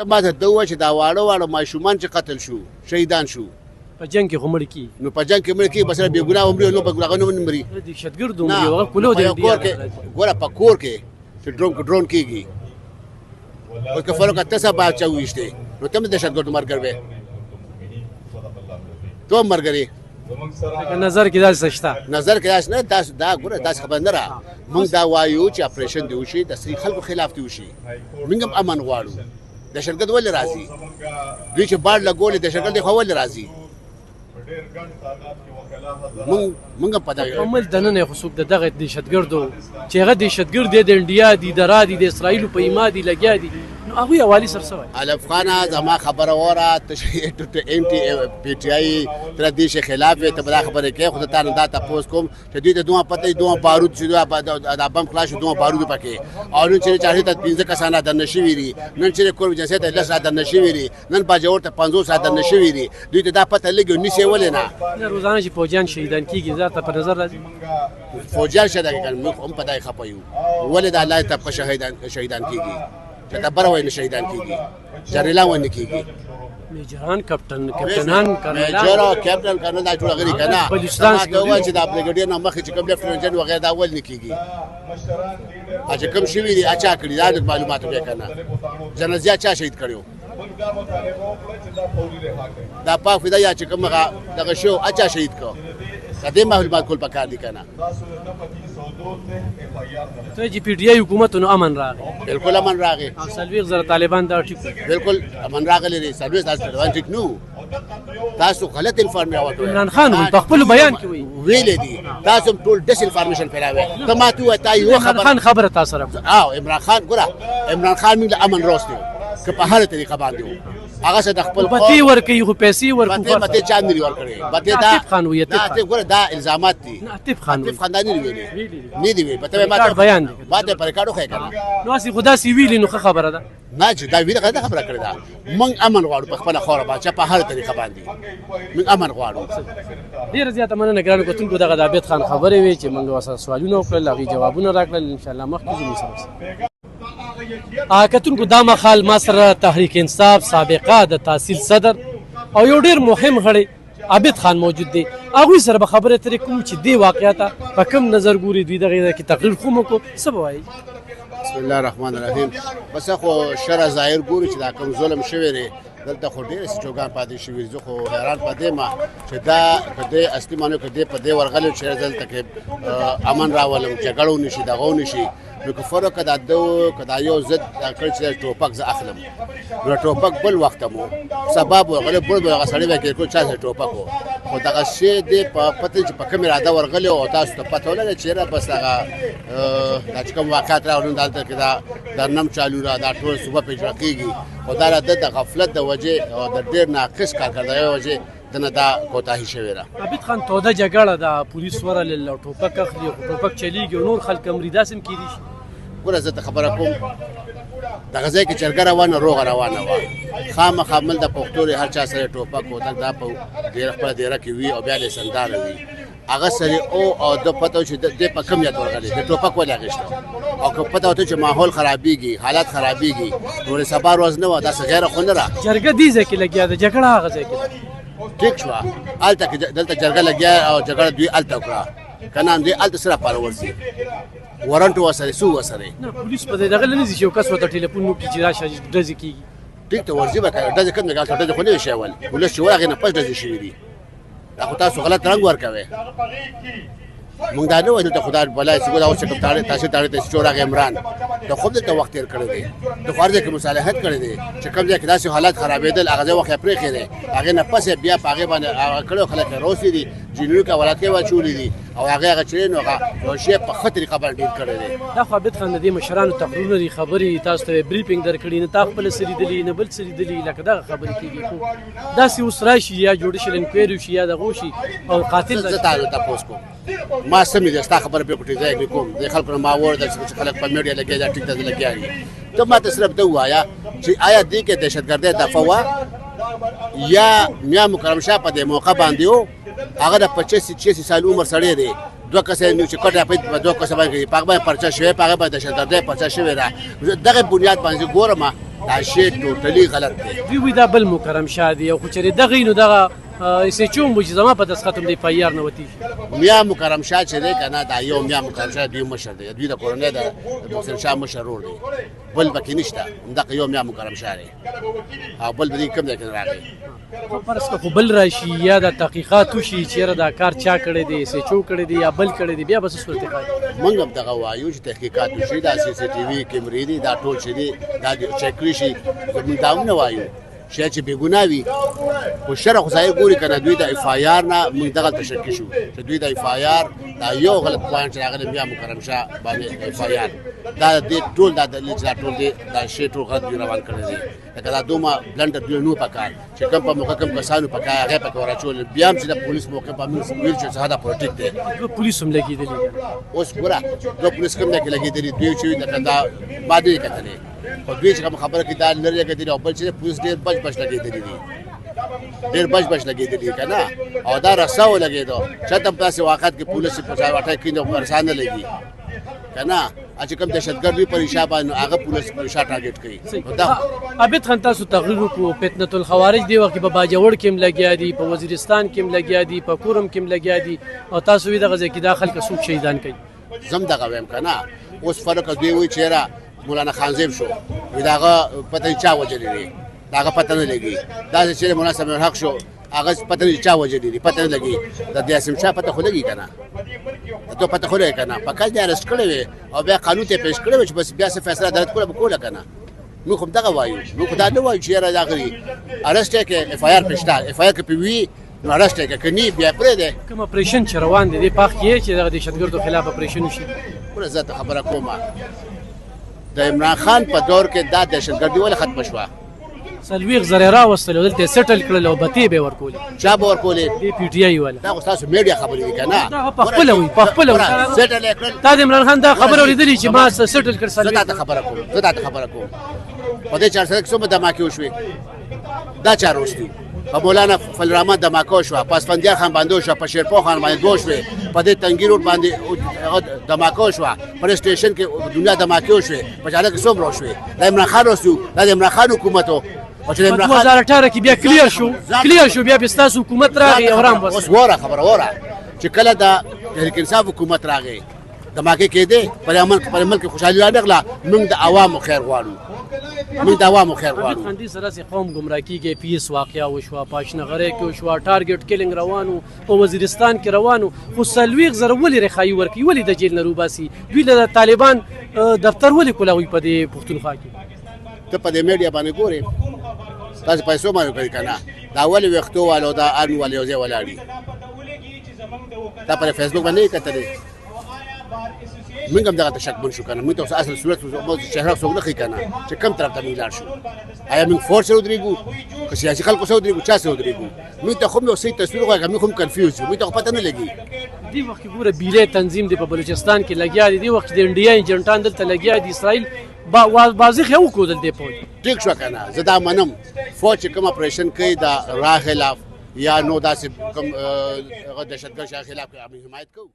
ما ته ووایه چې دا واړه واړه ماشومان چې قتل شو شهیدان شو په جنګ کې خو مړه کېږي نو په جنګ کې مړه کېږي بس بې ګناه ومري نو په ګناه نه مري دهشتګرد ومري هغه کولو دی ګوره په کور کې چې ډرون کېږي اوس که فروغ ته څه باچا وویشتې نو ته هم دهشتګرد مرګر وې ته هم مرګرې نظر کې داسې شته نظر کې داسې نه دا ګوره داسې خبره نه را موږ دا وایو چې اپریشن دې وشي د صحیح خلکو خلاف دې وشي موږ هم امن غواړو دهشتګرد ولې راځي دوی چې باډ لګولې دهشتګرد خو ولې راځي موږ په دغه عمل دننه خو څوک دغه دهشتګردو چې هغه دهشتګرد دی د انډیا دی د را دی د اسرائیلو په ایما دی لګیا دي نو هغوی حوالې سره څه وایي الف خانه زما خبره وره ته ایم ټي پی ټي آی تر دې شي خلاف ته دا خبره کوي خو ته نه دا تاسو کوم چې دوی ته دوه پته دوه بارود شو دا بم خلاص دوه بارود پکې او نن چې چاهي ته 15 کسانه د نشي ویری نن چې کور جنسه ته 10 د نشي ویری نن باجور ته 50 د نشي ویری دوی ته دا پته لګي نشي ولې نه روزانه چې فوجیان شهیدان کیږي ځاته په نظر راځي فوجیان شهیدان موږ هم پته خپایو ولې د الله ته په شهیدان کیږي چې دا بره وای نه شهیدان کیږي جریلا ونه کیږي میجران کپټنان میجر کپټن کنه دا ټول غړي کنه بلوچستان کې چې دا بریګیډیر نه مخې چې کوم لیفټننټ وغیرہ دا ول نه کیږي اچھا کوم شي وی دي اچھا کړی دا معلومات به کنه جنازه چا شهید کړو دا پاک فدا یا چې کوم دغه شو اچھا شهید کو دې معلومات کول پکار دي کنه ته چې پی ټی آی حکومت نو امن راغی بالکل امن راغی سلویغ زره طالبان دا ټیک بالکل امن راغلی دی سرویس طالبان ټیک نو تاسو غلط انفارمیشن ورکړئ عمران خان په خپل بیان کې ویلې دي تاسو ټول ډیس انفارمیشن پھیلاوي ته ما ته وتا یو خبره تاسو سره عمران خان ګوره عمران خان موږ امن راوستي که په هر طریقه باندې هغه څه د خپل بتی ورکي خو پیسې ورکو بته چا نه ورکړي بته دا خانویت ته ګوره دا الزامات دي عاطف خاندانی ویلي نه دی وی بته ما بیان دي باندې پر کاړو خای کنه نو اسی خدا سی ویلی نو خبره ده نه چې دا ویله غلطه خبره کړې ده موږ امن غواړو په خپل خوره باندې په هر طریقه باندې موږ امن غواړو ډیر زیاته مننه ګرانو کوتونکو دغه د عابد خان خبرې وي چې موږ واسه سوالونه وکړل هغه جوابونه راکړل ان شاء الله مخکې زموږ سره کتونکو دا مخال ما سره تحریک انصاف سابقه د تحصیل صدر او یو ډیر مهم غړی عابد خان موجود دی هغوی سره به خبرې ترې کوم چې دې واقعیت په کوم نظر ګوري دوی دغه کې تقریر خو مو کو څه به وایي بسم الله الرحمن الرحیم بس خو شرع ظاهر ګوري چې دا کوم ظلم شوی دی دلته خو ډېر سټوګان پاتې شوي زه خو حیران پاتې ما چې دا کدی اصلي مانو کدی په دې ورغلو چې دلته کې امن راولم جګړو نشي دغه نشي نو که فرق کدا یو زد کړ چې ټوپک زه اخلم نو ټوپک بل وخت مو سبب ورغله بل بل غسړې وکړ کو چا ټوپک خو دغه شی دې په پته چې په کوم اراده ورغله او تاسو ته پته ولګی چې را بس هغه د کوم واقعات راوړل دلته کې دا درنم چالو را دا ټول صبح په ځکیږي خدای د غفلت د وجه او د ډیر ناقص کارکردګۍ وجه دنه دا کوتاهی شوی را عابد خان توده جګړه د پولیس ورل ټوپک اخلي ټوپک چلیږي نور خلک مریداسم کیدي شي ګوره زه ته خبره کوم دغه ځای کې چرګه روانه روغه روانه وه خامخا مل د پښتو هر چا سره ټوپک وتک دا په ډېره خپله دیره کې وي او بیا یې سنداره وي هغه سره او د پته چې د په کم یاد ورغلی د ټوپک ولې اخیسته او که پته وته چې ماحول خرابېږي حالات خرابېږي نو سبا ورځ نه وه داسې غیره خو نه را جرګه دې ځای کې لګیا ده جګړه هغه ځای کې ټیک شوه هلته کې دلته جرګه لګیا او جګړه دوی هلته وکړه که نه دوی هلته سره پاره ورځي ورنټ وسره سو وسره نه پولیس په دغه لنځي چې یو کس وته ټلیفون نو کې چې راشه ډزې کیږي ټیک ته ورځي به ډزې کوم نه غلطه ډزې خو نه شي ول پولیس چې ورغه نه پښ ډزې شي دي دا خو تاسو غلط رنګ ورکوي مونږ دا نه وایو ته خدای بلای چې ګوره اوس کوم تاسو ته چورغه عمران د خود ته وخت تیر کړی دی د خارجه کې مصالحت کړی دی چې کوم ځای کې داسې حالات خرابېدل هغه وخت پرې خېره هغه نه پسې بیا هغه باندې کړو خلک روسي دي جنونو کا ولاتې واچولې دي او هغه چې نو هغه شی په خطر خبر ډیر کړی دی دا خو عابد خان د مشرانو تقریرونه دي خبرې تاسو ته بریفینګ درکړي نه تاسو خپل سری دلی نه بل سری دلی لکه دا خبرې کیږي خو دا سی اوس راشي یا جوړ شي انکوایری شي یا دغه شي او قاتل زه تاسو کوم ما سمې ده ستا خبره پرې پټې ځای کوم د خلکو ما ورته چې خلک په میډیا لګي دا ټیک ته لګي ته ما ته صرف ته وایا چې آیا دې کې دهشتګردي دفعه وا یا میا مکرم شاه په دې موقع باندې و هغه د 25 سال عمر سړی دی دوه کسه نو چې کټه په دوه کسه باندې پاک باندې پرچا شوی پاک باندې دهشتګردي پرچا شوی را دغه بنیاد باندې ګورم دا شی ټوټلی غلط دی. دوی وایي دا بل مکرم شاه دی او خو چېرې دغه یې نو دغه ایس ایچ او هم وایي چې زما په دستخط هم د اف آی آر نه وتېږي. میا مکرم شاه چې دی که نه دا یو میا مکرم شاه دوی مشر دی، دوی د کورنۍ د محسن شاه مشر ورور دی، بل پکې نشته، همدغه یو میا مکرم شاه دی او بل به دوی کوم ځای کې راغی. فرض که خو بل راشي یا د تحقیقات وشي چېرې دا کار چا کړی دی، ایس ایچ او کړی دی یا بل کړی دی، بیا به څه صورتحال؟ موږ هم دغه وایو چې تحقیقات وشي، دا سی سی ټي وي کیمرې دي دا ټول چې دي دا چک کړي شي. موږ دا هم نه وایو شی چې بېګناه وي، خو شرع خو ظاهر ګوري که نه دوی د اف آی آر نه موږ دغلته شکي شو چې دوی د اف آی آر دا یو غلط پوینټ چې راغلی میا مکرم شاه باندې اف آی آر دا دې ټول دا دلیل چې دا ټول دی دا شی ټول غلط دوی روان کړی دی. لکه دا دومره بلنډر دوی نو پکار چې کوم په موقع کوم کسانو پکار هغه پکې وراچول، بیا هم چې د پولیس موقع په موږ ویل چې څه دا پروټیک دی. پولیس هم لګېدلي اوس ګوره دوه پولیس کوم ځای کې لګېدلي دوی چې لکه دا ما دې کتلې، خو دوی چې کوم خبره کې دا لرې لګېدلي او بل چې پولیس ډېر بچ بچ لګېدلي دي، ډېر بچ بچ لګېدلي که نه او دا رسا ولګېدو چاته هم داسې واقعات کې پولیس په چا واټی کېږي او رسا نه لګي که نه چې کوم دهشتګرد وي په رشا باندې هغه پولیس په رشا ټارګېټ کوي. عابد خان تاسو تقریر وکړو فتنة الخوارج دې وخت کې په باجوړ کې هم لګیا دي، په وزیرستان کې هم لګیا دي، په کورم کې هم لګیا دي او تاسو وایي دغه ځای کې دا خلک څوک شهیدان کوي. زم دغه وایم که نه اوس فرق دوی وایي چېرې مولانا خانزیب شو وایي د هغه پته چا وژلی دی، د هغه پته نه لګي. داسې چېرې مولانا سمیع الحق شو هغه پته نه چا وژلی دی، پته نه لګي. د دیاسم شاه پته خو لګي که نه، د تو پته خو لګي که نه، په کال دې ارسټ کړی وې او بیا قانون ته یې پیش کړی وې چې بس بیا څه فیصله عدالت کوله به کوله که نه. موږ خو دغه وایو، موږ خو دا نه وایو چې یاره دغه ارسټ یې کړې اف آی آر پې شته، اف آی آر که پې وي نو ارسټ یې کړه، که نه بیا پرېږدی. کوم اپریشن چې روان دی دې پاخ کې چې دغه دهشتګردو خلاف اپریشن وشي؟ ګوره زه ته خبره کوم د عمران خان په دور کې دا دهشتګردي ولې ختمه شوه؟ 40 زره راوستل او دلته سیټل کړل او بتې به ورکولې. چا به ورکولې؟ دې پی ټی آی والا. دا خو ستاسو میډیا خبرې دي که نه؟ دا په خپله وایي، په خپله وایي. سیټل یې کړل. تا د عمران خان دا خبره اورېدلې چې ما سیټل کړ؟ زه تا ته خبره کوم، زه تا ته خبره کوم په دې چارسده کې څومره دماکې وشوې؟ دا چا راوستي؟ په مولانا فضل الرحمن دماکه وشوه، په اسفندیار خان باندې وشوه، په شیرپور خان باندې دوه شوې، په دې تنګي روډ باندې دماکه وشوه، په سټیشن کې دنیا دماکې وشوې، په جاله کې څومره وشوې؟ د عمران خان وستو، دا د عمران خان حکومت و. په 2018 کې بیا کلیر شو بیا ستاسو حکومت راغی او رام بس. اوس وره خبره وره چې کله د تحریک انصاف حکومت راغی دماکې کېدې پر ملک خوشحالي رانغله. موږ د عوامو خیر غواړو، موږ د عوامو خیر غواړو. خاندي سره سي قوم گمراه کیږي، پیس واقعیا وشوه، پاشنغره کې وشوه، ټارګټ کیلینګ روانو په وزیرستان کې روانو، خو 40 زره ولې رخایي ورکي، ولې د جیل نه روباسي؟ دوی له طالبان دفتر ولې کولاوي په دې پښتونخوا کې؟ ته په دې میډیا باندې ګورې تاسو پیسو باندې کوي که نه؟ دا ولې ویښتو والو دا ارمي والو یو ځای ولاړ دي؟ تا په فیسبوک باندې یې کتلې؟ موږ هم دغه ته شکمن شو که نه؟ موږ ته اوس اصل صورت چهره څوک نه ښي که نه چې کوم طرف ته موږ لاړ شو؟ آیا موږ فورس سره ودرېږو که سیاسي خلکو سره ودرېږو چا سره ودرېږو؟ موږ ته خو یو صحیح تصویر غواړي که موږ هم کنفیوز یو، موږ ته خو پته نه لګي. دې وخت کې ګوره بیلې تنظیم دی په بلوچستان کې لګیا دی، دې وخت کې د انډیا ایجنټان دلته لګیا دي، اسرائیل واضح یې وکړل دې فوج. ټیک شو که نه؟ زه دا منم فوج چې کوم اپریشن کوي د را خلاف یا نو داسې کوم دهشتګرد شاه خلاف حمایت کوو.